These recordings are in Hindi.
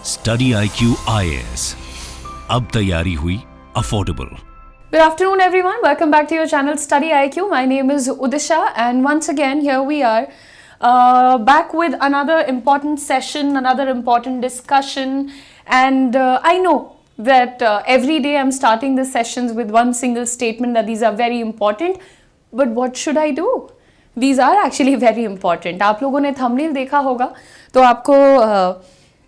स्टडी IQ IAS, अब तैयारी हुई affordable. Good afternoon, everyone. Welcome back to your channel Study IQ. My name is Udisha, and once again, here we are back with another important session, another important discussion. And I know that every day I'm starting the sessions with one single statement that these are very important. But what should I do? These are actually very important. आप लोगों ने thumbnail देखा होगा तो आपको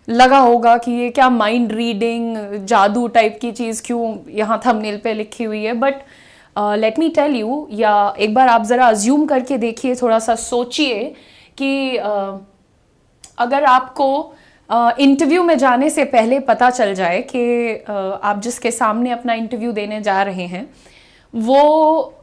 लगा होगा कि ये क्या माइंड रीडिंग जादू टाइप की चीज़ क्यों यहाँ थंबनेल पे लिखी हुई है। But let me tell you, या एक बार आप ज़रा अज्यूम करके देखिए, थोड़ा सा सोचिए कि अगर आपको इंटरव्यू में जाने से पहले पता चल जाए कि आप जिसके सामने अपना इंटरव्यू देने जा रहे हैं वो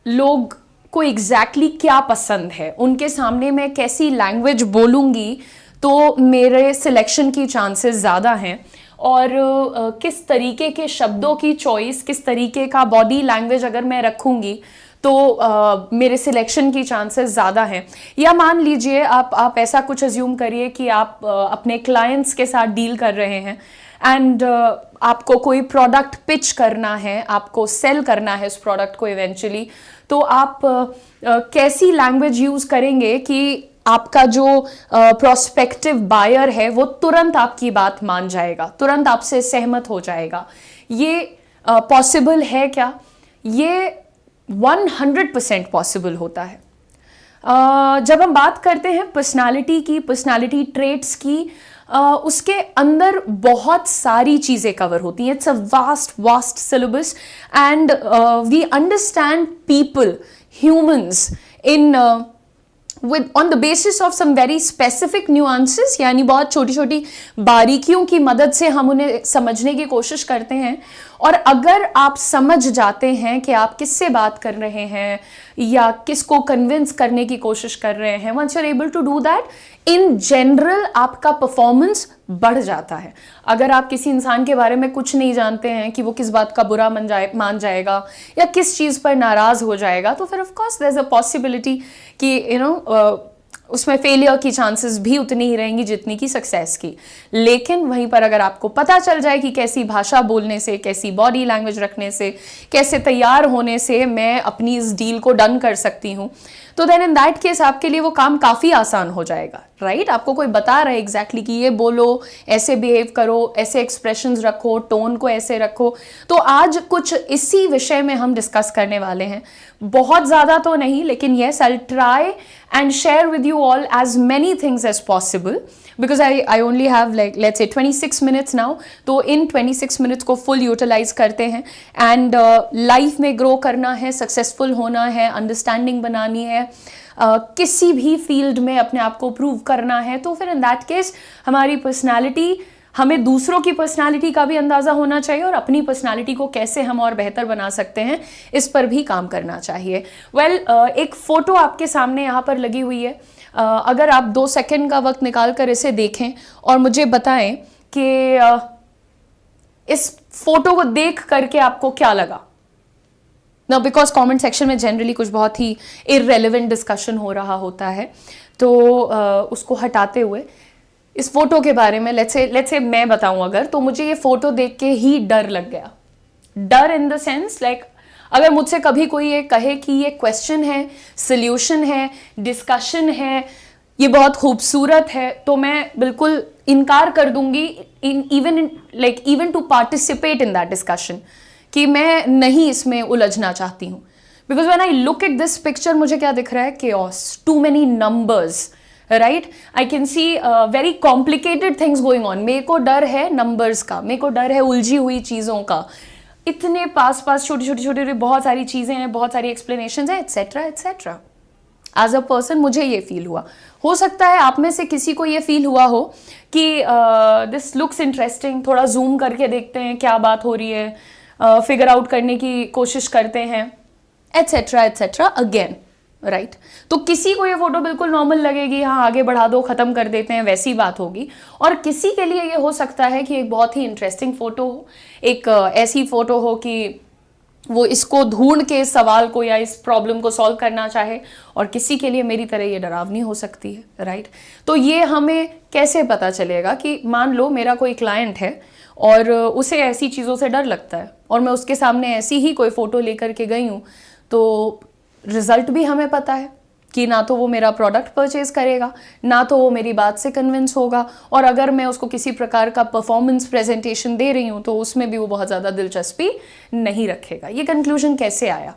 लोग को एग्जैक्टली क्या पसंद है, उनके सामने मैं कैसी लैंग्वेज बोलूँगी तो मेरे सिलेक्शन की चांसेस ज़्यादा हैं, और किस तरीके के शब्दों की चॉइस, किस तरीके का बॉडी लैंग्वेज अगर मैं रखूँगी तो मेरे सिलेक्शन की चांसेस ज़्यादा हैं। या मान लीजिए आप ऐसा कुछ अज्यूम करिए कि आप अपने क्लाइंट्स के साथ डील कर रहे हैं एंड आपको कोई प्रोडक्ट पिच करना है, आपको सेल करना है उस प्रोडक्ट को इवेंचुअली, तो आप कैसी लैंग्वेज यूज़ करेंगे कि आपका जो प्रोस्पेक्टिव बायर है वो तुरंत आपकी बात मान जाएगा, तुरंत आपसे सहमत हो जाएगा। ये पॉसिबल है क्या? ये 100% पॉसिबल होता है। जब हम बात करते हैं पर्सनालिटी की, पर्सनालिटी ट्रेट्स की, उसके अंदर बहुत सारी चीज़ें कवर होती हैं। It's a vast syllabus and we understand people, humans in with on the basis of some very specific nuances, यानी बहुत छोटी छोटी बारीकियों की मदद से हम उन्हें समझने की कोशिश करते हैं। और अगर आप समझ जाते हैं कि आप किससे बात कर रहे हैं या किसको कन्विंस करने की कोशिश कर रहे हैं, once you're able to do that, in general आपका परफॉर्मेंस बढ़ जाता है। अगर आप किसी इंसान के बारे में कुछ नहीं जानते हैं कि वो किस बात का बुरा मान जाएगा या किस चीज़ पर नाराज़ हो जाएगा, तो फिर of course there is a possibility कि उसमें फेलियर की चांसेस भी उतनी ही रहेंगी जितनी की सक्सेस की। लेकिन वहीं पर अगर आपको पता चल जाए कि कैसी भाषा बोलने से, कैसी बॉडी लैंग्वेज रखने से, कैसे तैयार होने से मैं अपनी इस डील को डन कर सकती हूँ, तो देन इन दैट केस आपके लिए वो काम काफ़ी आसान हो जाएगा, राइट? आपको कोई बता रहा है एग्जैक्टली कि ये बोलो, ऐसे बिहेव करो, ऐसे एक्सप्रेशंस रखो, टोन को ऐसे रखो। तो आज कुछ इसी विषय में हम डिस्कस करने वाले हैं। बहुत ज़्यादा तो नहीं, लेकिन yes, I will try and share with you all as many things as possible, because I only have like let's say 26 minutes now. तो इन 26 मिनट्स को फुल यूटिलाइज करते हैं एंड लाइफ में ग्रो करना है, सक्सेसफुल होना है, अंडरस्टैंडिंग बनानी है, किसी भी फील्ड में अपने आप को प्रूव करना है, तो फिर इन दैट केस हमारी पर्सनालिटी, हमें दूसरों की पर्सनालिटी का भी अंदाज़ा होना चाहिए और अपनी पर्सनालिटी को कैसे हम और बेहतर बना सकते हैं इस पर भी काम करना चाहिए। एक फ़ोटो आपके सामने यहाँ पर लगी हुई है। अगर आप 2 सेकंड का वक्त निकाल कर इसे देखें और मुझे बताएं कि इस फोटो को देख करके आपको क्या लगा। ना बिकॉज कमेंट सेक्शन में जनरली कुछ बहुत ही इररेलेवेंट डिस्कशन हो रहा होता है, तो उसको हटाते हुए इस फोटो के बारे में लेट्स से मैं बताऊं अगर, तो मुझे ये फोटो देख के ही डर लग गया। डर इन द सेंस लाइक अगर मुझसे कभी कोई ये कहे कि ये क्वेश्चन है, सल्यूशन है, डिस्कशन है, ये बहुत खूबसूरत है, तो मैं बिल्कुल इनकार कर दूंगी even to participate in that discussion, कि मैं नहीं इसमें उलझना चाहती हूँ। Because when I look at this picture मुझे क्या दिख रहा है? chaos, too many numbers, right? I can see very complicated things going on. मेरे को डर है नंबर्स का, मेरे को डर है उलझी हुई चीज़ों का, इतने पास छोटी छोटी बहुत सारी चीज़ें हैं, बहुत सारी एक्सप्लेनेशन हैं, etcetera etcetera. As a person मुझे ये फील हुआ। हो सकता है आप में से किसी को ये फील हुआ हो कि दिस लुक्स इंटरेस्टिंग, थोड़ा जूम करके देखते हैं क्या बात हो रही है, फिगर आउट करने की कोशिश करते हैं, एट्सेट्रा एट्सेट्रा अगेन, राइट? तो किसी को ये फोटो बिल्कुल नॉर्मल लगेगी, हाँ आगे बढ़ा दो, खत्म कर देते हैं, वैसी बात होगी। और किसी के लिए ये हो सकता है कि एक बहुत ही इंटरेस्टिंग फोटो हो, एक ऐसी फोटो हो कि वो इसको ढूंढ के इस सवाल को या इस प्रॉब्लम को सॉल्व करना चाहे, और किसी के लिए मेरी तरह ये डरावनी हो सकती है, राइट। तो ये हमें कैसे पता चलेगा कि मान लो मेरा कोई क्लाइंट है और उसे ऐसी चीज़ों से डर लगता है और मैं उसके सामने ऐसी ही कोई फ़ोटो लेकर के गई हूँ, तो रिज़ल्ट भी हमें पता है कि ना तो वो मेरा प्रोडक्ट परचेज करेगा, ना तो वो मेरी बात से कन्विंस होगा, और अगर मैं उसको किसी प्रकार का परफॉर्मेंस प्रेजेंटेशन दे रही हूँ तो उसमें भी वो बहुत ज़्यादा दिलचस्पी नहीं रखेगा। ये कंक्लूजन कैसे आया?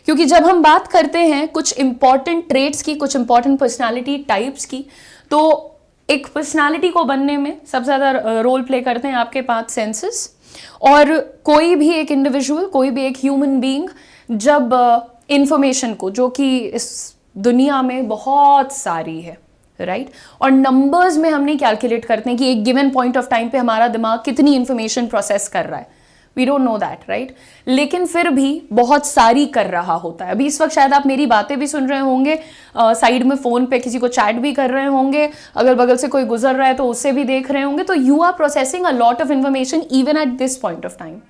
क्योंकि जब हम बात करते हैं कुछ इंपॉर्टेंट ट्रेट्स की, कुछ इंपॉर्टेंट पर्सनालिटी टाइप्स की, तो एक पर्सनालिटी को बनने में सबसे ज़्यादा रोल प्ले करते हैं आपके 5 सेंसेस। और कोई भी एक इंडिविजुअल, कोई भी एक ह्यूमन बीइंग जब इंफॉर्मेशन को, जो कि इस दुनिया में बहुत सारी है, राइट, और नंबर्स में हम नहीं कैलकुलेट करते हैं कि एक गिवन पॉइंट ऑफ टाइम पे हमारा दिमाग कितनी इंफॉर्मेशन प्रोसेस कर रहा है, we don't know that, right, लेकिन फिर भी बहुत सारी कर रहा होता है। अभी इस वक्त शायद आप मेरी बातें भी सुन रहे होंगे, साइड में फ़ोन पे किसी को चैट भी कर रहे होंगे, अगल बगल से कोई गुजर रहा है तो उससे भी देख रहे होंगे, तो you are processing a lot of information even at this point of time.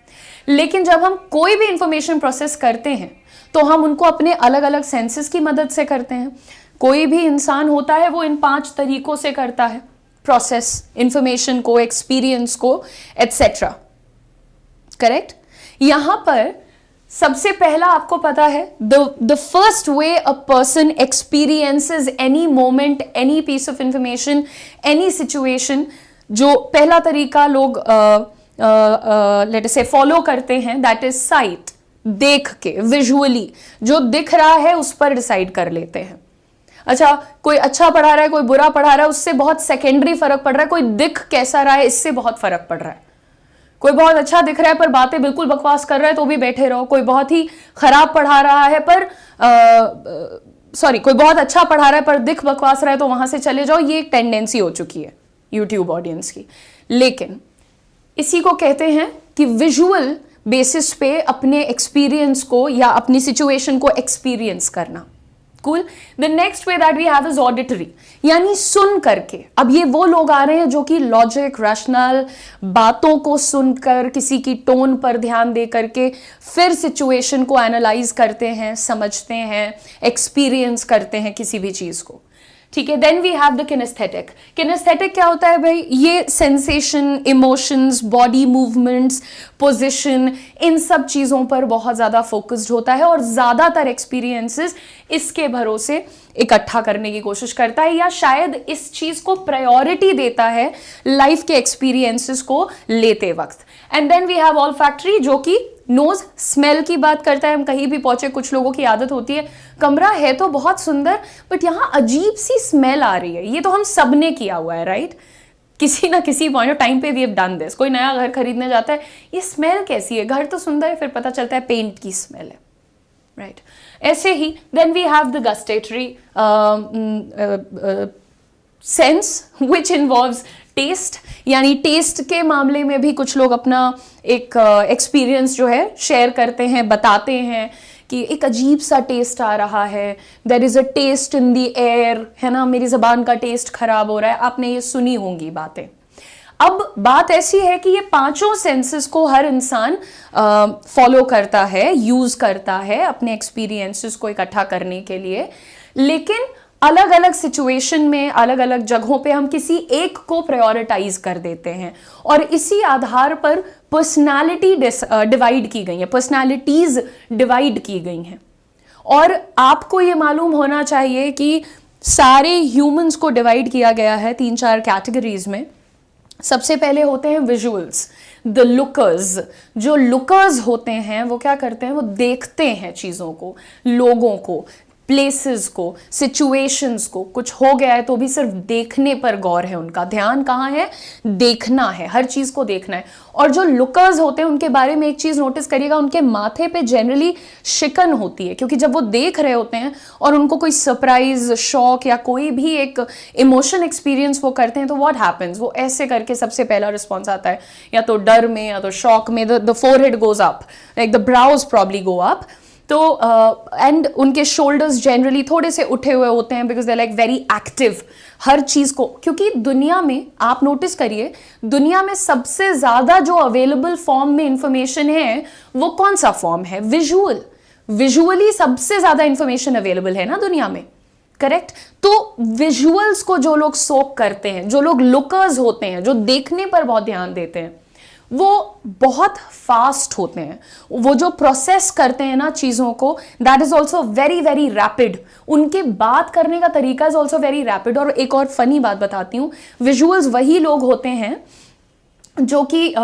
लेकिन जब हम कोई भी इंफॉर्मेशन प्रोसेस करते हैं तो हम उनको अपने अलग अलग सेंसेस की मदद से करते हैं। कोई भी इंसान होता है वो इन 5 तरीकों से करता है प्रोसेस इंफॉर्मेशन को, एक्सपीरियंस को, एटसेट्रा, करेक्ट। यहां पर सबसे पहला आपको पता है the first way a person experiences any moment, any piece of information, any situation, जो पहला तरीका लोग लेट अस से फॉलो करते हैं, दैट इज साइट। देख के, विजुअली जो दिख रहा है उस पर डिसाइड कर लेते हैं। अच्छा, कोई अच्छा पढ़ा रहा है, कोई बुरा पढ़ा रहा है, उससे बहुत सेकेंडरी फर्क पड़ रहा है। कोई दिख कैसा रहा है, इससे बहुत फर्क पड़ रहा है। कोई बहुत अच्छा दिख रहा है पर बातें बिल्कुल बकवास कर रहा है तो भी बैठे रहो। कोई बहुत ही खराब पढ़ा रहा है पर कोई बहुत अच्छा पढ़ा रहा है पर दिख बकवास रहा है तो वहां से चले जाओ। ये एक टेंडेंसी हो चुकी है यूट्यूब ऑडियंस की। लेकिन इसी को कहते हैं कि विजुअल बेसिस पे अपने एक्सपीरियंस को या अपनी सिचुएशन को एक्सपीरियंस करना। Cool. The next way that we have is auditory, यानी सुन करके। अब ये वो लोग आ रहे हैं जो कि लॉजिक, रैशनल बातों को सुनकर, किसी की टोन पर ध्यान दे करके फिर सिचुएशन को एनालाइज करते हैं, समझते हैं, एक्सपीरियंस करते हैं किसी भी चीज को। ठीक है। Then we have the kinesthetic. Kinesthetic क्या होता है भाई? ये sensation, emotions, body movements, position, इन सब चीजों पर बहुत ज्यादा फोकस्ड होता है और ज्यादातर एक्सपीरियंसेस इसके भरोसे इकट्ठा करने की कोशिश करता है, या शायद इस चीज को प्रायोरिटी देता है लाइफ के एक्सपीरियंसेस को लेते वक्त। And then we have olfactory, जो कि नोज, स्मेल की बात करता है। हम कहीं भी पहुंचे, कुछ लोगों की आदत होती है, कमरा है तो बहुत सुंदर बट यहां अजीब सी स्मेल आ रही है। ये तो हम सब ने किया हुआ है, राइट? किसी ना किसी पॉइंट ऑफ टाइम पे वी हैव डन दिस। कोई नया घर खरीदने जाता है, ये स्मेल कैसी है? घर तो सुंदर है, फिर पता चलता है पेंट की स्मेल है, राइट? ऐसे ही then we have the gustatory sense which involves taste, यानी टेस्ट के मामले में भी कुछ लोग अपना एक एक्सपीरियंस जो है शेयर करते हैं, बताते हैं कि एक अजीब सा टेस्ट आ रहा है, there is a taste in the air, है ना, मेरी जबान का टेस्ट खराब हो रहा है। आपने ये सुनी होंगी बातें। अब बात ऐसी है कि ये पांचों सेंसेस को हर इंसान फॉलो करता है, यूज करता है अपने एक्सपीरियंसेस को इकट्ठा करने के लिए, लेकिन अलग अलग सिचुएशन में, अलग अलग जगहों पे हम किसी एक को प्रायोरिटाइज कर देते हैं और इसी आधार पर पर्सनालिटी डिवाइड की गई है, पर्सनालिटीज डिवाइड की गई हैं। और आपको ये मालूम होना चाहिए कि सारे ह्यूमंस को डिवाइड किया गया है 3-4 कैटेगरीज में। सबसे पहले होते हैं विजुअल्स, द लुकर्स। जो लुकर्स होते हैं वो क्या करते हैं? वो देखते हैं चीज़ों को, लोगों को, प्लेसेस को, सिचुएशंस को। कुछ हो गया है तो भी सिर्फ देखने पर गौर है उनका, ध्यान कहाँ है? देखना है, हर चीज को देखना है। और जो लुकर्स होते हैं उनके बारे में एक चीज नोटिस करिएगा, उनके माथे पे जनरली शिकन होती है, क्योंकि जब वो देख रहे होते हैं और उनको कोई सरप्राइज, शॉक या कोई भी एक इमोशन एक्सपीरियंस वो करते हैं तो व्हाट हैपेंस, वो ऐसे करके सबसे पहला रिस्पॉन्स आता है, या तो डर में या तो शॉक में, the forehead goes up, like the brows probably go up. तो एंड उनके शोल्डर्स जनरली थोड़े से उठे हुए होते हैं because they like very active हर चीज को, क्योंकि दुनिया में आप नोटिस करिए, दुनिया में सबसे ज्यादा जो अवेलेबल फॉर्म में इंफॉर्मेशन है वो कौन सा फॉर्म है? विजुअल। विजुअली सबसे ज्यादा इंफॉर्मेशन अवेलेबल है ना दुनिया में, करेक्ट? तो विजुअल्स को जो लोग सोक करते हैं, जो लोग लुकर्स होते हैं, जो देखने पर बहुत ध्यान देते हैं, वो बहुत फास्ट होते हैं। वो जो प्रोसेस करते हैं ना चीजों को, that is also very very rapid. उनके बात करने का तरीका इज ऑल्सो वेरी रैपिड। और एक और फनी बात बताती हूँ, विजुअल्स वही लोग होते हैं जो कि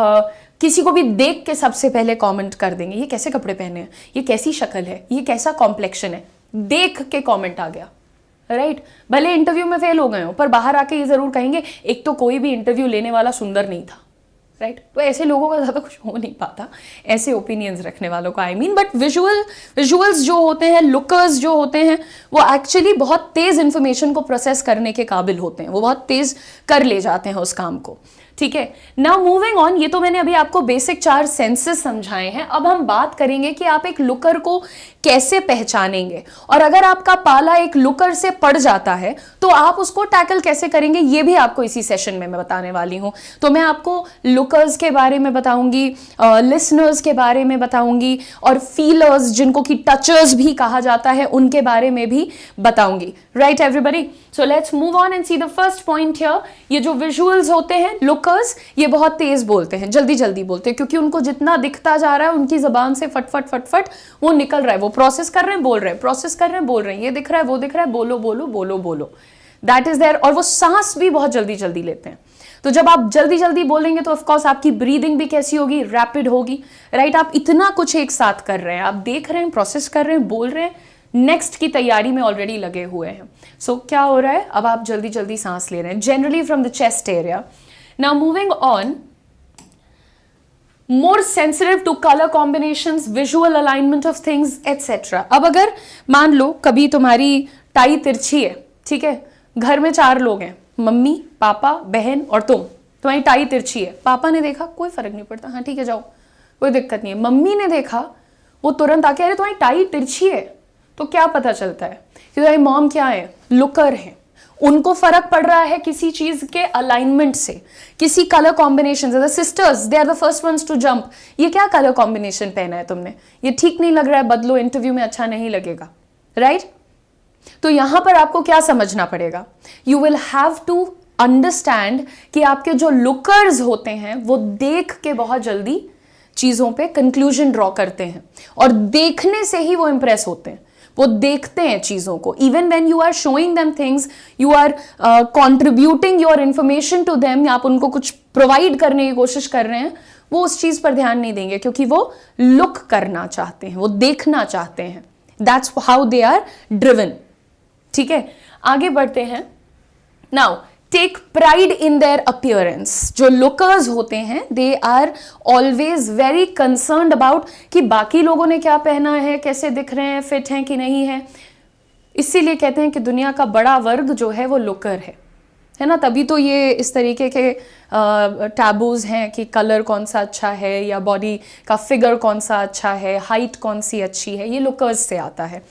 किसी को भी देख के सबसे पहले कमेंट कर देंगे, ये कैसे कपड़े पहने हैं, ये कैसी शक्ल है, ये कैसा कॉम्प्लेक्शन है, देख के कमेंट आ गया, राइट? भले इंटरव्यू में फेल हो गए हो पर बाहर आके ये जरूर कहेंगे एक तो कोई भी इंटरव्यू लेने वाला सुंदर नहीं था, राइट? तो ऐसे लोगों का ज्यादा कुछ हो नहीं पाता, ऐसे ओपिनियंस रखने वालों का, आई मीन। बट विजुअल्स जो होते हैं, लुकर्स जो होते हैं, वो एक्चुअली बहुत तेज इंफॉर्मेशन को प्रोसेस करने के काबिल होते हैं, वो बहुत तेज कर ले जाते हैं उस काम को, ठीक है? नाउ मूविंग ऑन, ये तो मैंने अभी आपको बेसिक 4 सेंसेस समझाए हैं। अब हम बात करेंगे कि आप एक लुकर को कैसे पहचानेंगे, और अगर आपका पाला एक लुकर से पड़ जाता है तो आप उसको टैकल कैसे करेंगे, ये भी आपको इसी सेशन में मैं बताने वाली हूं। तो मैं आपको लुकर्स के बारे में बताऊंगी, लिसनर्स के बारे में बताऊंगी, और फीलर्स जिनको कि टचर्स भी कहा जाता है उनके बारे में भी बताऊंगी, right everybody? So let's move on and see the first point here. ये जो विजुअल्स होते हैं, लुकर्स, ये बहुत तेज बोलते हैं, जल्दी जल्दी बोलते हैं, क्योंकि उनको जितना दिखता जा रहा है उनकी जबान से फटफट फटफट वो निकल रहा है, वो प्रोसेस कर रहे हैं, बोल रहे हैं, प्रोसेस कर रहे हैं, बोल रहे हैं, ये दिख रहा है, वो दिख रहा है, बोलो बोलो बोलो बोलो, दैट इज देयर। और वो सांस भी बहुत जल्दी जल्दी लेते हैं। तो जब आप जल्दी जल्दी बोलेंगे तो ऑफ कोर्स आपकी ब्रीदिंग भी कैसी होगी? रैपिड होगी, राइट? आप इतना कुछ एक साथ कर रहे हैं, आप देख रहे हैं, प्रोसेस कर रहे हैं, बोल रहे हैं, नेक्स्ट की तैयारी में ऑलरेडी लगे हुए हैं। सो क्या हो रहा है? अब आप जल्दी जल्दी सांस ले रहे हैं, generally from the chest area. Now moving on, more sensitive to color combinations, visual alignment of things, etc. अब अगर मान लो कभी तुम्हारी टाई तिरछी है, ठीक है, घर में 4 लोग हैं, मम्मी, पापा, बहन और तुम, तुम्हारी टाई तिरछी है, पापा ने देखा कोई फर्क नहीं पड़ता, हाँ ठीक है जाओ, कोई दिक्कत नहीं है। मम्मी ने देखा, वो तुरंत आके अरे तुम्हारी टाई तिरछी है, तो क्या पता चलता है कि तुम्हारी मॉम क्या है? लुकर है। उनको फर्क पड़ रहा है किसी चीज के अलाइनमेंट से, किसी कलर कॉम्बिनेशन से। The sisters, they are the first ones to jump, ये क्या कलर कॉम्बिनेशन पहना है तुमने, ये ठीक नहीं लग रहा है, बदलो, इंटरव्यू में अच्छा नहीं लगेगा, राइट? तो यहां पर आपको क्या समझना पड़ेगा? You will have to understand कि आपके जो लुकर्स होते हैं वो देख के बहुत जल्दी चीजों पे कंक्लूजन ड्रॉ करते हैं, और देखने से ही वो इंप्रेस होते हैं, वो देखते हैं चीजों को। Even when you are showing them things, you are contributing your information to them, आप उनको कुछ प्रोवाइड करने की कोशिश कर रहे हैं, वो उस चीज पर ध्यान नहीं देंगे, क्योंकि वो लुक करना चाहते हैं, वो देखना चाहते हैं। That's how they are driven, ठीक है? आगे बढ़ते हैं। Now take pride in their appearance. जो लुकर्स होते हैं, they are always very concerned about कि बाकी लोगों ने क्या पहना है, कैसे दिख रहे हैं, फिट हैं कि नहीं है। इसीलिए कहते हैं कि दुनिया का बड़ा वर्ग जो है वो लुकर है ना? तभी तो ये इस तरीके के टैबूज हैं कि कलर कौन सा अच्छा है, या बॉडी का फिगर कौन सा अच्छा है, हाइट कौन सी अच्छी है, ये लुकर्स से आता है।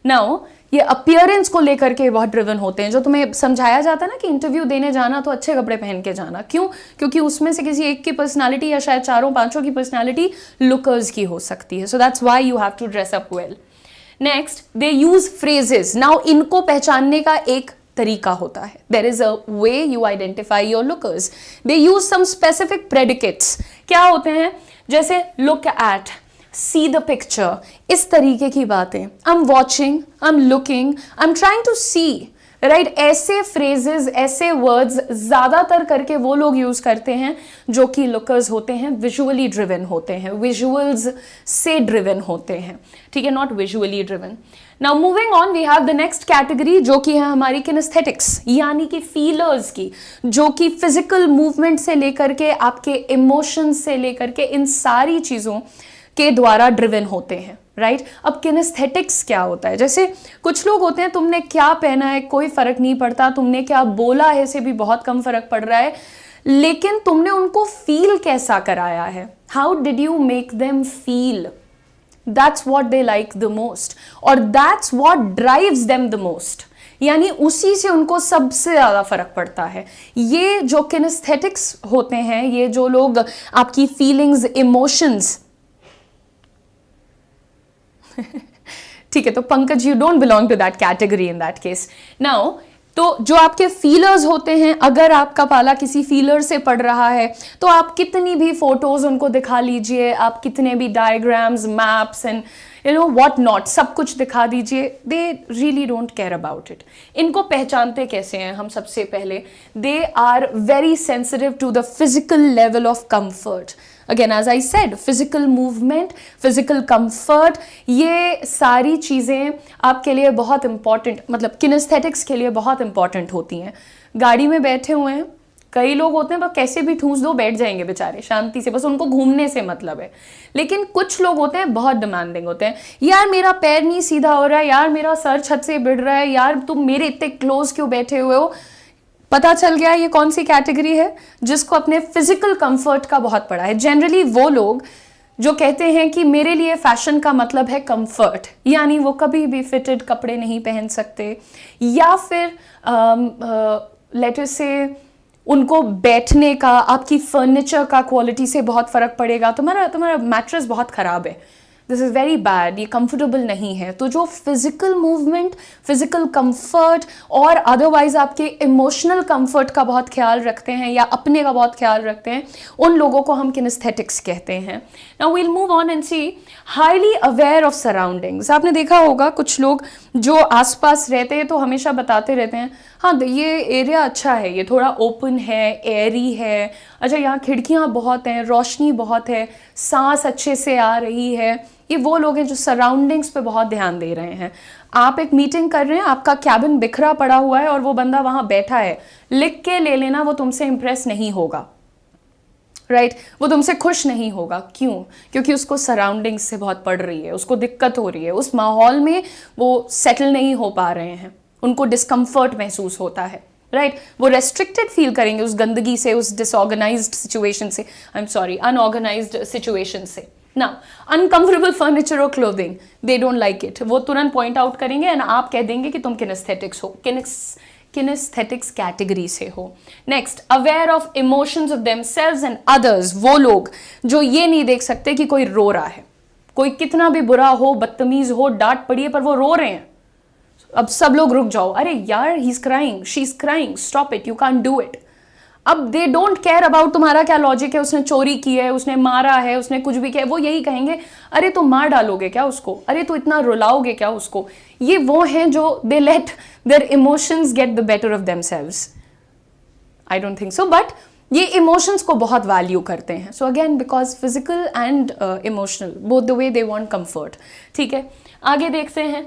नाउ ये अपीयरेंस को लेकर के बहुत ड्रिवन होते हैं। जो तुम्हें समझाया जाता है ना कि इंटरव्यू देने जाना तो अच्छे कपड़े पहन के जाना, क्यों? क्योंकि उसमें से किसी एक की पर्सनालिटी या शायद 4-5 की पर्सनालिटी लुकर्स की हो सकती है। So that's why you have to dress up well. Next, they use phrases. Now इनको पहचानने का एक तरीका होता है, there is a way you identify your lookers. They use some specific predicates. क्या होते हैं? जैसे look at, see the picture, इस तरीके की बातें। I am watching, I am looking, I am trying to see, right? ऐसे फ्रेजेस, ऐसे वर्ड्स ज्यादातर करके वो लोग यूज करते हैं जो कि लुकर्स होते हैं, विजुअली ड्रिवन होते हैं, विजुअल्स से ड्रिवन होते हैं, ठीक है? Not visually driven. Now moving on, we have the next category जो कि है हमारी किनेस्थेटिक्स, यानी कि फीलर्स की, जो कि फिजिकल मूवमेंट से लेकर के आपके इमोशंस से लेकर के इन सारी चीजों के द्वारा ड्रिवन होते हैं, राइट? अब किनेस्थेटिक्स क्या होता है? जैसे कुछ लोग होते हैं, तुमने क्या पहना है कोई फर्क नहीं पड़ता, तुमने क्या बोला है से भी बहुत कम फर्क पड़ रहा है, लेकिन तुमने उनको फील कैसा कराया है, how did you make them feel, that's what they like the most or that's what drives them the most, यानी उसी से उनको सबसे ज्यादा फर्क पड़ता है। ये जो किनेस्थेटिक्स होते हैं, ये जो लोग आपकी फीलिंग्स, इमोशंस ठीक है, तो Pankaj you don't belong to that category in that case. Now तो जो आपके फीलर्स होते हैं, अगर आपका पाला किसी फीलर से पड़ रहा है तो आप कितनी भी फोटोज उनको दिखा लीजिए, आप कितने भी diagrams, maps and you know what not सब कुछ दिखा दीजिए, they really don't care about it. इनको पहचानते कैसे हैं हम? सबसे पहले they are very sensitive to the physical level of comfort. Again as I said, physical movement, physical comfort, ये सारी चीज़ें आपके लिए बहुत इंपॉर्टेंट, मतलब किनेस्थेटिक्स के लिए बहुत इंपॉर्टेंट होती हैं। गाड़ी में बैठे हुए हैं, कई लोग होते हैं बस कैसे भी ठूस दो बैठ जाएंगे बेचारे शांति से, बस उनको घूमने से मतलब है। लेकिन कुछ लोग होते हैं बहुत डिमांडिंग होते हैं, यार मेरा पैर नहीं सीधा हो रहा है, यार मेरा सर छत से भिड़ रहा है, यार तुम मेरे इतने क्लोज क्यों बैठे हुए हो। पता चल गया ये कौन सी कैटेगरी है जिसको अपने फिजिकल कंफर्ट का बहुत पड़ा है। जनरली वो लोग जो कहते हैं कि मेरे लिए फैशन का मतलब है कंफर्ट, यानी वो कभी भी फिटेड कपड़े नहीं पहन सकते, या फिर लेटर से उनको बैठने का, आपकी फर्नीचर का क्वालिटी से बहुत फर्क पड़ेगा, तुम्हारा मैट्रेस बहुत खराब है, दिस इज़ वेरी बैड, ये कंफर्टेबल नहीं है। तो जो फिजिकल मूवमेंट, फिजिकल कंफर्ट और अदरवाइज आपके इमोशनल कंफर्ट का बहुत ख्याल रखते हैं या अपने का बहुत ख्याल रखते हैं, उन लोगों को हम किनेस्थेटिक्स कहते हैं। Now we'll move on and see highly aware of surroundings. आपने देखा होगा कुछ लोग जो आसपास रहते हैं तो हमेशा बताते रहते हैं, हाँ ये एरिया अच्छा है, ये थोड़ा ओपन है, एयरी है, अच्छा यहाँ खिड़कियाँ बहुत हैं, रोशनी बहुत है, सांस अच्छे से आ रही है। ये वो लोग हैं जो सराउंडिंग्स पे बहुत ध्यान दे रहे हैं। आप एक मीटिंग कर रहे हैं, आपका कैबिन बिखरा पड़ा हुआ है और वो बंदा वहाँ बैठा है, लिख के ले लेना, वो तुमसे इंप्रेस नहीं होगा, राइट वो तुमसे खुश नहीं होगा। क्यों? क्योंकि उसको सराउंडिंग्स से बहुत पड़ रही है, उसको दिक्कत हो रही है, उस माहौल में वो सेटल नहीं हो पा रहे हैं, उनको डिस्कम्फर्ट महसूस होता है, राइट वो रेस्ट्रिक्टेड फील करेंगे उस गंदगी से, उस डिसऑर्गेनाइज्ड सिचुएशन से, I am sorry unorganised situation से। ना अनकंफर्टेबल फर्नीचर और clothing, they don't like it, वो तुरंत पॉइंट आउट करेंगे एंड आप कह देंगे कि तुम किनेस्थेटिक्स हो, किनेस्थेटिक्स कैटेगरी से हो। Next, aware of emotions of themselves and others, वो लोग जो ये नहीं देख सकते कि कोई रो रहा है, कोई कितना भी बुरा हो, बदतमीज हो, डांट पड़ी है, पर वो रो रहे हैं। अब सब लोग रुक जाओ, अरे यार he is crying, she is crying, stop it, you can't do it. अब दे डोंट केयर अबाउट तुम्हारा क्या लॉजिक है, उसने चोरी की है, उसने मारा है, उसने कुछ भी किया है, वो यही कहेंगे अरे तुम मार डालोगे क्या उसको, अरे तो इतना रुलाओगे क्या उसको। ये वो हैं जो they let their emotions get the better of themselves. I don't think so, but ये इमोशंस को बहुत वैल्यू करते हैं। So again because physical and emotional both the way they want comfort. ठीक है, आगे देखते हैं।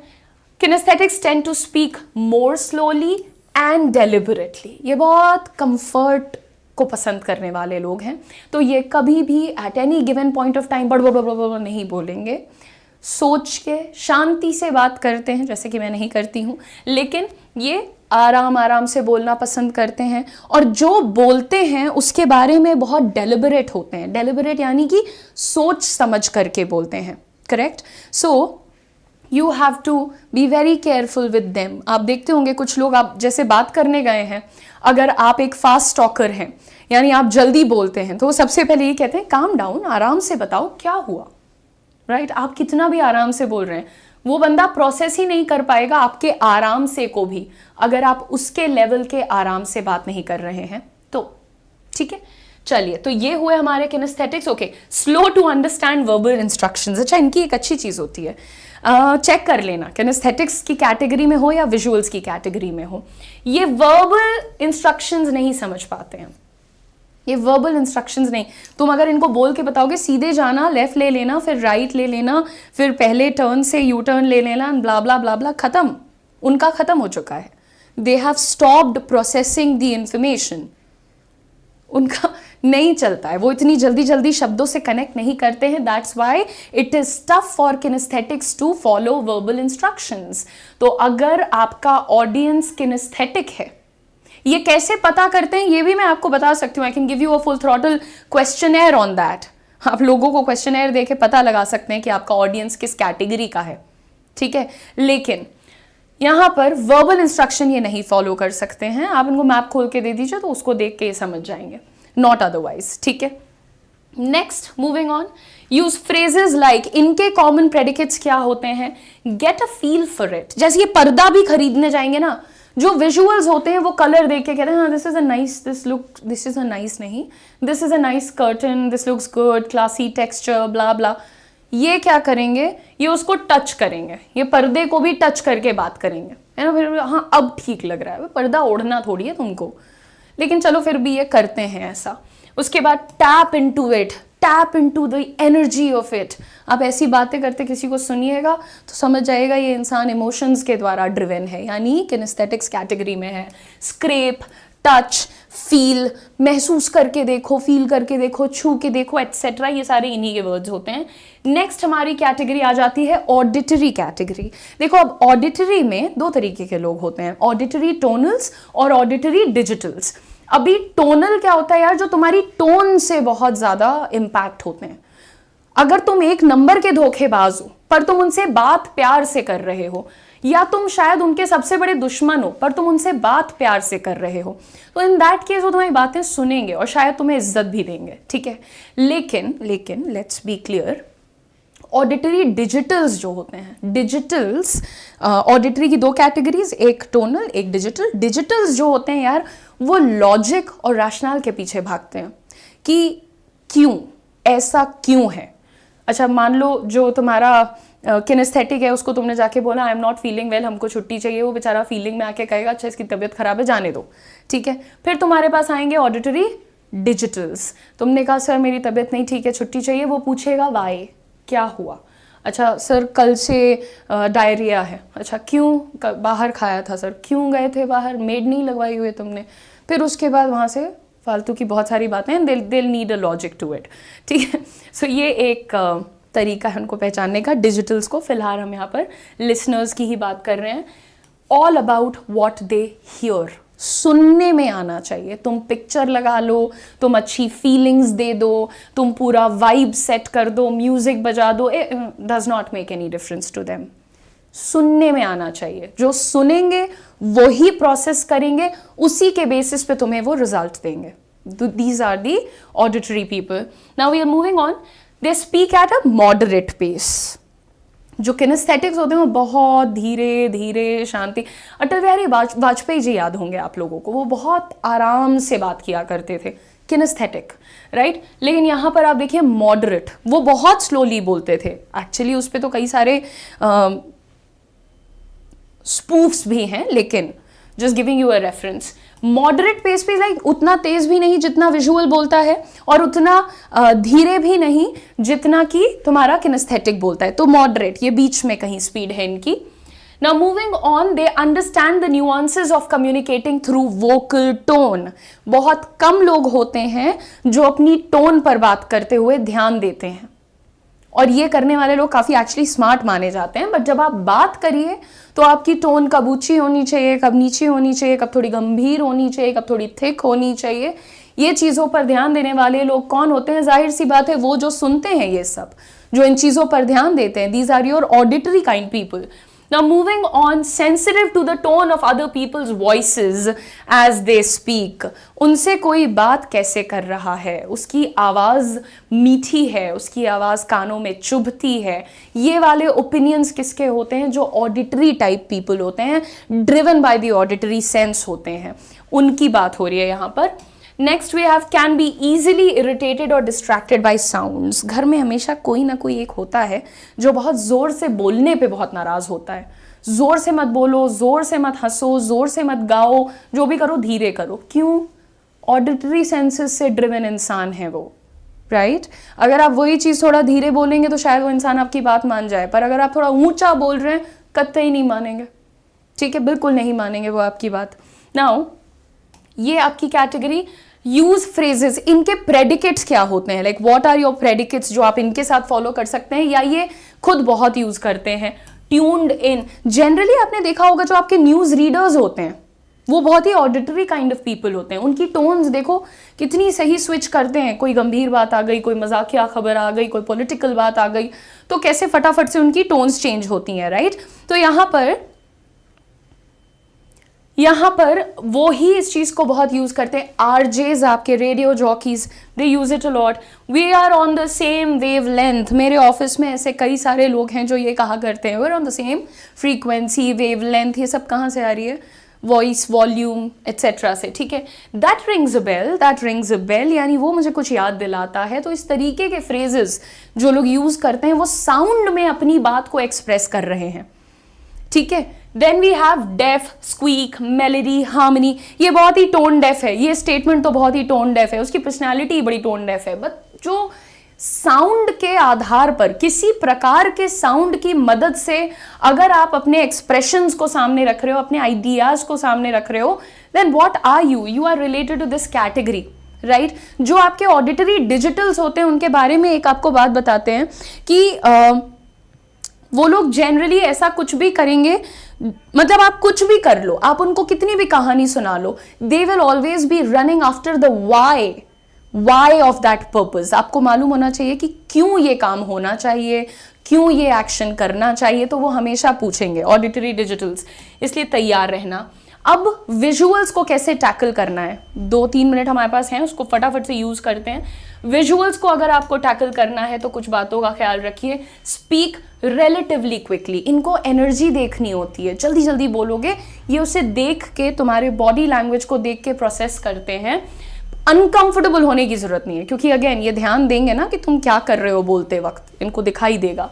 Kinesthetics tend to speak more slowly and deliberately. ये बहुत कंफर्ट को पसंद करने वाले लोग हैं, तो ये कभी भी at any given point of time बड़ नहीं बोलेंगे, सोच के शांति से बात करते हैं, जैसे कि मैं नहीं करती हूँ, लेकिन ये आराम आराम से बोलना पसंद करते हैं और जो बोलते हैं उसके बारे में बहुत डेलिबरेट होते हैं। डेलिबरेट यानी कि सोच समझ करके बोलते हैं, correct. So you have to be very careful with them. आप देखते होंगे कुछ लोग, आप जैसे बात करने गए हैं, अगर आप एक फास्ट टॉकर हैं यानी आप जल्दी बोलते हैं, तो वो सबसे पहले ये कहते हैं काम डाउन, आराम से बताओ क्या हुआ, राइट आप कितना भी आराम से बोल रहे हैं, वो बंदा प्रोसेस ही नहीं कर पाएगा आपके आराम से को भी, अगर आप उसके लेवल के आराम से बात नहीं कर रहे हैं तो। ठीक है, चलिए, तो ये हुए हमारे kinesthetics. Okay, slow to understand verbal instructions. अच्छा, इनकी एक अच्छी चीज होती है, चेक कर लेना किनेस्थेटिक्स की कैटेगरी में हो या विजुअल्स की कैटेगरी में हो, ये वर्बल इंस्ट्रक्शंस नहीं समझ पाते हैं। ये वर्बल इंस्ट्रक्शंस नहीं, तुम अगर इनको बोल के बताओगे सीधे जाना, लेफ्ट ले लेना, फिर राइट ले लेना, फिर पहले टर्न से यू टर्न ले लेना, ब्ला ब्ला ब्ला ब्ला, खत्म, उनका खत्म हो चुका है। They have stopped processing the information, उनका नहीं चलता है, वो इतनी जल्दी जल्दी शब्दों से कनेक्ट नहीं करते हैं। That's why it is tough for kinesthetics to follow verbal instructions. तो अगर आपका ऑडियंस किनेस्थेटिक है, ये कैसे पता करते हैं ये भी मैं आपको बता सकती हूँ। I can give you a full throttle questionnaire on that. आप लोगों को क्वेश्चनर देके पता लगा सकते हैं कि आपका ऑडियंस किस कैटेगरी का है, ठीक है। लेकिन यहाँ पर वर्बल इंस्ट्रक्शन ये नहीं फॉलो कर सकते हैं। आप इनको मैप खोल के दे दीजिए तो उसको देख के ये समझ जाएंगे, नॉट अदरवाइज, ठीक है। Next, moving on, use phrases like, इनके कॉमन प्रेडिकेट्स क्या होते हैं, get a feel for it. जैसे ये पर्दा भी खरीदने जाएंगे ना, जो विजुअल्स होते हैं वो कलर देख के कहते हैं हाँ this is a nice, this is a nice नहीं, this is a nice curtain, this looks good, classy texture, blah blah. ये क्या करेंगे, ये उसको टच करेंगे, ये पर्दे को भी टच करके बात करेंगे, है ना। फिर हाँ अब ठीक लग रहा है, पर्दा ओढ़ना थोड़ी है तुमको, लेकिन चलो फिर भी ये करते हैं ऐसा। उसके बाद tap into it, tap into the energy of it. आप ऐसी बातें करते किसी को सुनिएगा तो समझ जाएगा ये इंसान इमोशंस के द्वारा ड्रिवन है, यानी किनेस्थेटिक्स कैटेगरी में है। स्क्रैप, टच, फील, महसूस करके देखो, फील करके देखो, छू के देखो, एटसेट्रा, ये सारे इन्हीं के वर्ड्स होते हैं। नेक्स्ट हमारी कैटेगरी आ जाती है ऑडिटरी कैटेगरी। देखो अब ऑडिटरी में दो तरीके के लोग होते हैं, ऑडिटरी टोनल्स और ऑडिटरी डिजिटल्स। अभी टोनल क्या होता है यार, जो तुम्हारी टोन से बहुत ज्यादा इंपैक्ट होते हैं। अगर तुम एक नंबर के धोखेबाज हो पर तुम उनसे बात प्यार से कर रहे हो, या तुम शायद उनके सबसे बड़े दुश्मन हो पर तुम उनसे बात प्यार से कर रहे हो, तो इन दैट केस वो तुम्हारी बातें सुनेंगे और शायद तुम्हें इज्जत भी देंगे, ठीक है। लेकिन let's be clear, auditory digitals जो होते हैं, डिजिटल्स, ऑडिटरी की दो कैटेगरीज, एक टोनल एक डिजिटल। डिजिटल्स जो होते हैं यार वो लॉजिक और रैशनल के पीछे भागते हैं कि क्यों, ऐसा क्यों है। अच्छा मान लो जो तुम्हारा किनेस्थेटिक है उसको तुमने जाके बोला I am not feeling well, हमको छुट्टी चाहिए, वो बेचारा फीलिंग में आके कहेगा अच्छा इसकी तबीयत खराब है जाने दो, ठीक है। फिर तुम्हारे पास आएंगे ऑडिटरी डिजिटल्स, तुमने कहा सर मेरी तबीयत नहीं ठीक है छुट्टी चाहिए, वो पूछेगा वाई, क्या हुआ। अच्छा सर कल से डायरिया है, अच्छा क्यों, बाहर खाया था सर, क्यों गए थे बाहर, मेड नहीं लगवाई हुई तुमने। फिर उसके बाद वहाँ से फालतू की बहुत सारी बातें हैं, they'll need a logic to it, ठीक है। सो ये एक तरीका है उनको पहचानने का, डिजिटल्स को। फिलहाल हम यहाँ पर लिसनर्स की ही बात कर रहे हैं। All about what they hear, सुनने में आना चाहिए। तुम पिक्चर लगा लो, तुम अच्छी फीलिंग्स दे दो, तुम पूरा वाइब सेट कर दो, म्यूजिक बजा दो, does not make any difference to them. सुनने में आना चाहिए, जो सुनेंगे वो ही प्रोसेस करेंगे, उसी के बेसिस पे तुम्हें वो रिजल्ट देंगे। These are the auditory people. Now we are moving on, they speak at a moderate pace. जो किनेस्थेटिक्स होते हैं वो बहुत धीरे धीरे, शांति। अटल बिहारी वाजपेयी जी याद होंगे आप लोगों को, वो बहुत आराम से बात किया करते थे, किनेस्थेटिक, राइट। लेकिन यहाँ पर आप देखिए मॉडरेट, वो बहुत स्लोली बोलते थे। एक्चुअली उस पर तो कई सारे स्पूफ्स भी हैं, लेकिन just giving you a reference. Moderate pace पे लाइक उतना तेज भी नहीं जितना विजुअल बोलता है, और उतना धीरे भी नहीं जितना कि तुम्हारा किनेस्थेटिक बोलता है, तो मॉडरेट, ये बीच में कहीं स्पीड है इनकी। Now moving on, they understand the nuances of communicating through vocal tone. बहुत कम लोग होते हैं जो अपनी टोन पर बात करते हुए ध्यान देते हैं, और ये करने वाले लोग काफ़ी एक्चुअली स्मार्ट माने जाते हैं। बट जब आप बात करिए तो आपकी टोन कब ऊंची होनी चाहिए, कब नीची होनी चाहिए, कब थोड़ी गंभीर होनी चाहिए, कब थोड़ी थिक होनी चाहिए, ये चीज़ों पर ध्यान देने वाले लोग कौन होते हैं? जाहिर सी बात है वो जो सुनते हैं, ये सब जो इन चीज़ों पर ध्यान देते हैं। These are your auditory kind people. Now moving on, sensitive to the tone of other people's voices as they speak. उनसे कोई बात कैसे कर रहा है, उसकी आवाज़ मीठी है, उसकी आवाज़ कानों में चुभती है, ये वाले ओपिनियंस किसके होते हैं? जो ऑडिटरी टाइप पीपल होते हैं, driven by the auditory sense होते हैं, उनकी बात हो रही है यहाँ पर। Next we have can be easily irritated और डिस्ट्रैक्टेड बाई साउंड्स। घर में हमेशा कोई ना कोई एक होता है जो बहुत ज़ोर से बोलने पे बहुत नाराज़ होता है। ज़ोर से मत बोलो, ज़ोर से मत हंसो, ज़ोर से मत गाओ, जो भी करो धीरे करो। क्यों? ऑडिटरी सेंसेस से ड्रिवन इंसान है वो, राइट? अगर आप वही चीज़ थोड़ा धीरे बोलेंगे तो शायद वो इंसान आपकी बात मान जाए, पर अगर आप थोड़ा ऊंचा बोल रहे हैं कतई नहीं मानेंगे, ठीक है? बिल्कुल नहीं मानेंगे वो आपकी बात। नाउ ये आपकी कैटेगरी। यूज फ्रेजेस, इनके प्रेडिकेट्स क्या होते हैं? Like what are your predicates जो आप इनके साथ फॉलो कर सकते हैं, या ये खुद बहुत यूज करते हैं? ट्यून्ड इन, जनरली आपने देखा होगा जो आपके न्यूज रीडर्स होते हैं, वो बहुत ही ऑडिटरी काइंड ऑफ पीपल होते हैं। उनकी टोन्स देखो कितनी सही स्विच करते हैं, कोई गंभीर बात आ गई, कोई मजाकिया खबर आ गई, कोई पॉलिटिकल बात आ गई, तो कैसे फटाफट से उनकी टोन्स चेंज होती हैं, राइट। तो यहाँ पर वो ही इस चीज को बहुत यूज करते हैं। आरजेज, आपके radio jockeys, they use it a lot. We are on the same wave length. मेरे ऑफिस में ऐसे कई सारे लोग हैं जो ये कहा करते हैं, we are on the same frequency, wave length. ये सब कहाँ से आ रही है? वॉइस, वॉल्यूम एट्सेट्रा से, ठीक है। दैट रिंग्स अ बेल, यानी वो मुझे कुछ याद दिलाता है। तो इस तरीके के फ्रेजेस जो लोग यूज करते हैं वो साउंड में अपनी बात को एक्सप्रेस कर रहे हैं, ठीक है। Then we have deaf, squeak, melody, harmony. ये बहुत ही टोन डेफ है, ये स्टेटमेंट तो बहुत ही टोन डेफ है, उसकी पर्सनैलिटी बड़ी टोन डेफ है। बट जो साउंड के आधार पर, किसी प्रकार के साउंड की मदद से अगर आप अपने एक्सप्रेशंस को सामने रख रहे हो, अपने आइडियाज को सामने रख रहे हो, then what are you? You are related to this category, right. जो आपके ऑडिटरी डिजिटल्स होते हैं उनके बारे में एक आपको बात बताते हैं कि वो लोग जनरली ऐसा कुछ भी करेंगे, मतलब आप कुछ भी कर लो, आप उनको कितनी भी कहानी सुना लो, they will always be running after the why of that purpose. आपको मालूम होना चाहिए कि क्यों ये काम होना चाहिए, क्यों ये एक्शन करना चाहिए, तो वो हमेशा पूछेंगे ऑडिटरी डिजिटल्स। इसलिए तैयार रहना। अब विजुअल्स को कैसे टैकल करना है, 2-3 मिनट हमारे पास हैं, उसको फटाफट से यूज करते हैं। विजुअल्स को अगर आपको टैकल करना है तो कुछ बातों का ख्याल रखिए। Speak relatively quickly. इनको एनर्जी देखनी होती है, जल्दी जल्दी बोलोगे, ये उसे देख के, तुम्हारे बॉडी लैंग्वेज को देख के प्रोसेस करते हैं। अनकंफर्टेबल होने की जरूरत नहीं है, क्योंकि अगेन ये ध्यान देंगे ना कि तुम क्या कर रहे हो बोलते वक्त, इनको दिखाई देगा।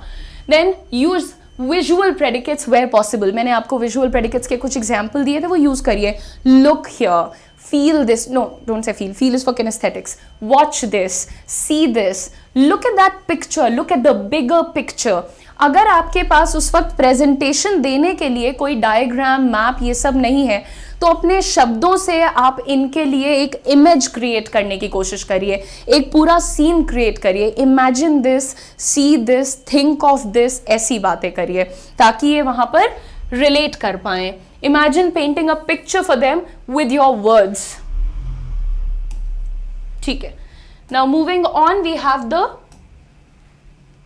Then use visual predicates where possible. मैंने आपको विजुअल प्रेडिकेट्स के कुछ एग्जाम्पल दिए थे, वो यूज करिए। Look here, feel this, no, don't say feel is for kinesthetics. Watch this, see this, look at that picture, look at the bigger picture. अगर आपके पास उस वक्त प्रेजेंटेशन देने के लिए कोई डायग्राम, मैप, ये सब नहीं है, तो अपने शब्दों से आप इनके लिए एक इमेज क्रिएट करने की कोशिश करिए, एक पूरा सीन क्रिएट करिए। Imagine this, see this, think of this, ऐसी बातें करिए ताकि ये वहां पर रिलेट कर पाए। Imagine painting a picture for them with your words. ठीक है। Now moving on, we have the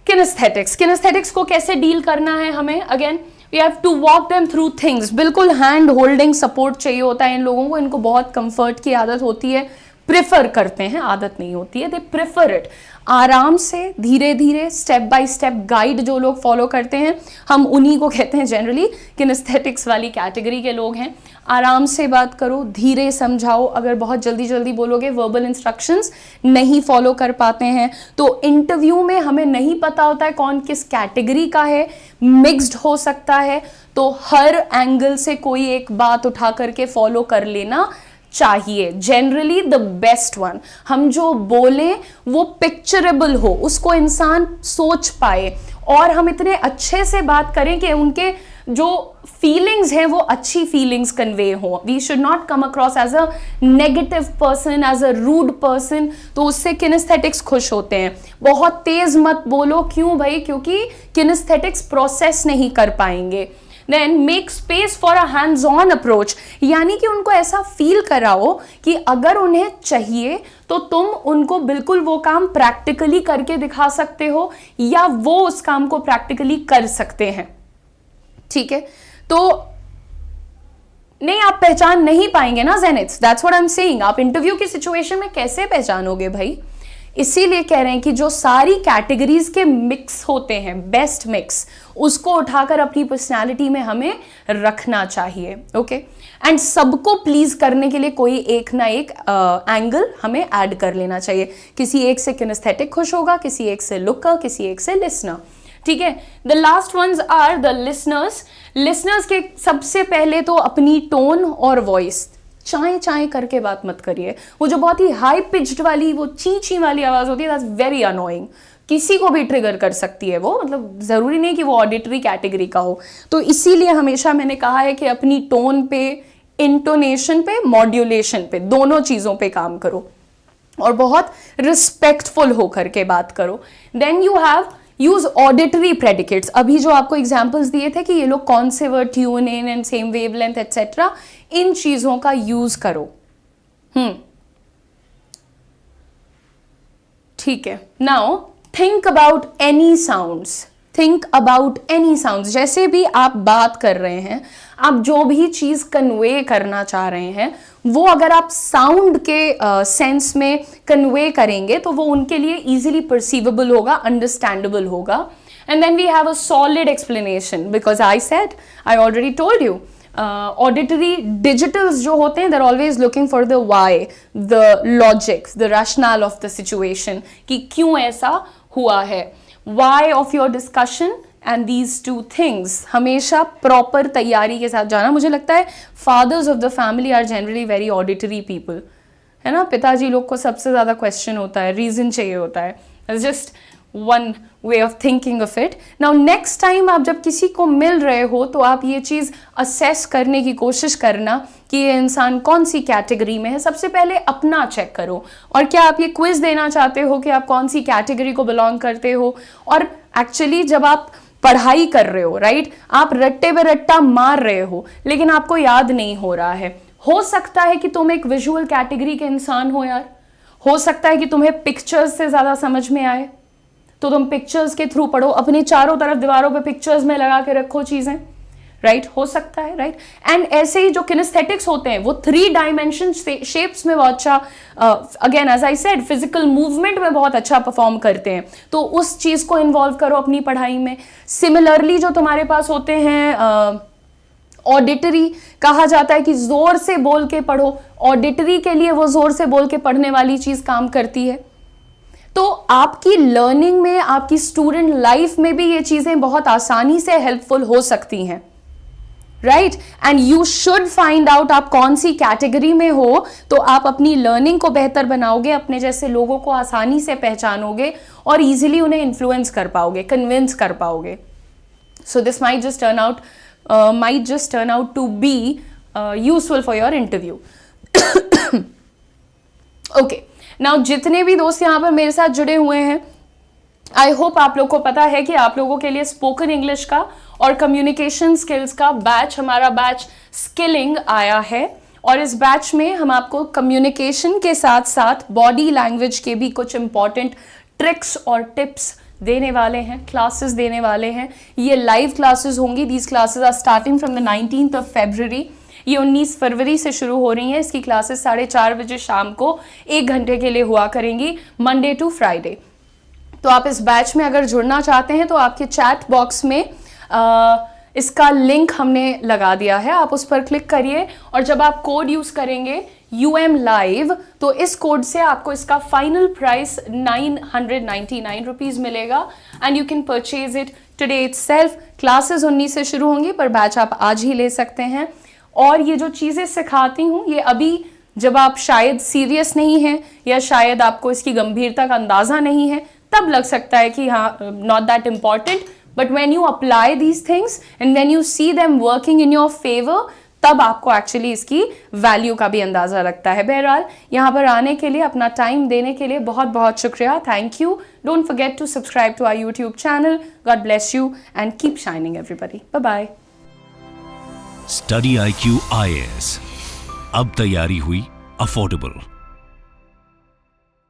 kinesthetics. Kinesthetics को कैसे डील करना है हमें? Again, we have to walk them through things. बिल्कुल हैंड होल्डिंग सपोर्ट चाहिए होता है इन लोगों को। इनको बहुत कंफर्ट की आदत होती है, प्रेफर करते हैं, आदत नहीं होती है, दे प्रेफर इट। आराम से, धीरे धीरे, स्टेप बाय स्टेप गाइड जो लोग फॉलो करते हैं, हम उन्हीं को कहते हैं जनरली किनेस्थेटिक्स वाली कैटेगरी के लोग हैं। आराम से बात करो, धीरे समझाओ। अगर बहुत जल्दी जल्दी बोलोगे, वर्बल इंस्ट्रक्शंस नहीं फॉलो कर पाते हैं, तो इंटरव्यू में हमें नहीं पता होता है कौन किस कैटेगरी का है, मिक्स्ड हो सकता है, तो हर एंगल से कोई एक बात उठा करके फॉलो कर लेना चाहिए। जनरली द बेस्ट वन, हम जो बोले वो पिक्चरेबल हो, उसको इंसान सोच पाए, और हम इतने अच्छे से बात करें कि उनके जो फीलिंग्स हैं वो अच्छी फीलिंग्स कन्वे हो। We should not come across as a negative person, as a rude person, तो उससे किनेस्थेटिक्स खुश होते हैं। बहुत तेज मत बोलो, क्यों भाई? क्योंकि किनेस्थेटिक्स प्रोसेस नहीं कर पाएंगे। Then make space for a hands on approach, यानी कि उनको ऐसा फील कराओ कि अगर उन्हें चाहिए तो तुम उनको बिल्कुल वो काम प्रैक्टिकली करके दिखा सकते हो, या वो उस काम को प्रैक्टिकली कर सकते हैं। ठीक है, तो नहीं, आप पहचान नहीं पाएंगे ना zeniths, that's what I am saying. आप इंटरव्यू की सिचुएशन में कैसे पहचानोगे भाई? इसीलिए कह रहे हैं कि जो सारी कैटेगरीज के मिक्स होते हैं, बेस्ट मिक्स, उसको उठाकर अपनी पर्सनालिटी में हमें रखना चाहिए। ओके, एंड सबको प्लीज करने के लिए कोई एक ना एक एंगल हमें ऐड कर लेना चाहिए। किसी एक से किनेस्थेटिक खुश होगा, किसी एक से लुकर, किसी एक से लिसनर। ठीक है, the last ones are the listeners. Listeners के सबसे पहले तो अपनी टोन और वॉइस, चाय चाय करके बात मत करिए। वो जो बहुत ही हाई पिच्ड वाली, वो ची ची वाली आवाज होती है, दैट्स वेरी अनोइंग, किसी को भी ट्रिगर कर सकती है वो, मतलब जरूरी नहीं कि वो ऑडिटरी कैटेगरी का हो। तो इसीलिए हमेशा मैंने कहा है कि अपनी टोन पे, इंटोनेशन पे, मॉड्यूलेशन पे, दोनों चीजों पे काम करो और बहुत रिस्पेक्टफुल होकर के बात करो। Then you have use auditory predicates. अभी जो आपको एग्जाम्पल्स दिए थे कि ये लोग कौन से word, tune in and same wavelength etcetera, इन चीजों का यूज करो। ठीक है। Now think about any sounds, think about any sounds. जैसे भी आप बात कर रहे हैं, आप जो भी चीज कन्वे करना चाह रहे हैं, वो अगर आप साउंड के सेंस में कन्वे करेंगे तो वो उनके लिए इजीली परसीवेबल होगा, अंडरस्टैंडेबल होगा। And then we have a solid explanation, because I said, I already told you, auditory digitals जो होते हैं, they are always looking for the why, the logic, the rational of the situation, कि क्यों ऐसा हुआ है, why of your discussion and these two things. हमेशा प्रॉपर तैयारी के साथ जाना। मुझे लगता है fathers of the family are generally very auditory people, है ना। पिताजी लोग को सबसे ज्यादा क्वेश्चन होता है, रीजन चाहिए होता है। Just one way of thinking of it. Now next time आप जब किसी को मिल रहे हो तो आप ये चीज असेस करने की कोशिश करना कि ये इंसान कौन सी कैटेगरी में है। सबसे पहले अपना चेक करो। और क्या आप ये क्विज देना चाहते हो कि आप कौन सी कैटेगरी को बिलोंग करते हो? और एक्चुअली जब आप पढ़ाई कर रहे हो, राइट, आप रट्टे पे रट्टा मार रहे हो लेकिन आपको याद नहीं हो रहा है। हो सकता है कि तुम एक विजुअल कैटेगरी के इंसान हो यार। हो सकता है कि तुम्हें पिक्चर्स से ज्यादा समझ में आए, तो तुम पिक्चर्स के थ्रू पढ़ो, अपने चारों तरफ दीवारों पे पिक्चर्स में लगा के रखो चीजें, राइट। हो सकता है, राइट। एंड ऐसे ही जो किनेस्थेटिक्स होते हैं वो 3 डायमेंशन शेप्स में बहुत अच्छा, again as I said, physical movement में बहुत अच्छा परफॉर्म करते हैं, तो उस चीज को इन्वॉल्व करो अपनी पढ़ाई में। सिमिलरली जो तुम्हारे पास होते हैं ऑडिटरी, कहा जाता है कि जोर से बोल के पढ़ो। ऑडिटरी के लिए वो जोर से बोल के पढ़ने वाली चीज काम करती है। तो आपकी लर्निंग में, आपकी स्टूडेंट लाइफ में भी ये चीजें बहुत आसानी से हेल्पफुल हो सकती हैं, right. And you should find out आप कौन सी कैटेगरी में हो, तो आप अपनी लर्निंग को बेहतर बनाओगे, अपने जैसे लोगों को आसानी से पहचानोगे और इजीली उन्हें इन्फ्लुएंस कर पाओगे, कन्विंस कर पाओगे। So this might just turn out to be useful for your interview. Okay, now जितने भी दोस्त यहाँ पर मेरे साथ जुड़े हुए हैं, आई होप आप लोग को पता है कि आप लोगों के लिए स्पोकन इंग्लिश का और कम्युनिकेशन स्किल्स का बैच, हमारा बैच स्किलिंग आया है। और इस बैच में हम आपको कम्युनिकेशन के साथ साथ बॉडी लैंग्वेज के भी कुछ इंपॉर्टेंट ट्रिक्स और टिप्स देने वाले हैं, क्लासेस देने वाले हैं। ये लाइव क्लासेस होंगी। These classes are starting from the 19th of February। ये 19 फरवरी से शुरू हो रही हैं। इसकी क्लासेस 4:30 बजे शाम को 1 घंटे के लिए हुआ करेंगी, मंडे टू फ्राइडे। तो आप इस बैच में अगर जुड़ना चाहते हैं तो आपके चैट बॉक्स में इसका लिंक हमने लगा दिया है, आप उस पर क्लिक करिए और जब आप कोड यूज करेंगे UM Live, तो इस कोड से आपको इसका फाइनल प्राइस 999 रुपीज मिलेगा and you can purchase it today itself. Classes 19 से शुरू होंगी पर बैच आप आज ही ले सकते हैं। और ये जो चीजें सिखाती हूँ ये अभी जब आप शायद सीरियस नहीं हैं या शायद आपको इसकी गंभीरता का अंदाजा नहीं है, तब लग सकता है कि हाँ, not that important, but when you apply these things and when you see them working in your favour, तब आपको एक्चुअली इसकी वैल्यू का भी अंदाजा लगता है। बहरहाल यहाँ पर आने के लिए, अपना टाइम देने के लिए बहुत बहुत शुक्रिया, thank you. Don't forget to subscribe to our YouTube channel. God bless you and keep shining everybody. Bye bye. Study IQ IAS, अब तैयारी हुई अफोर्डेबल।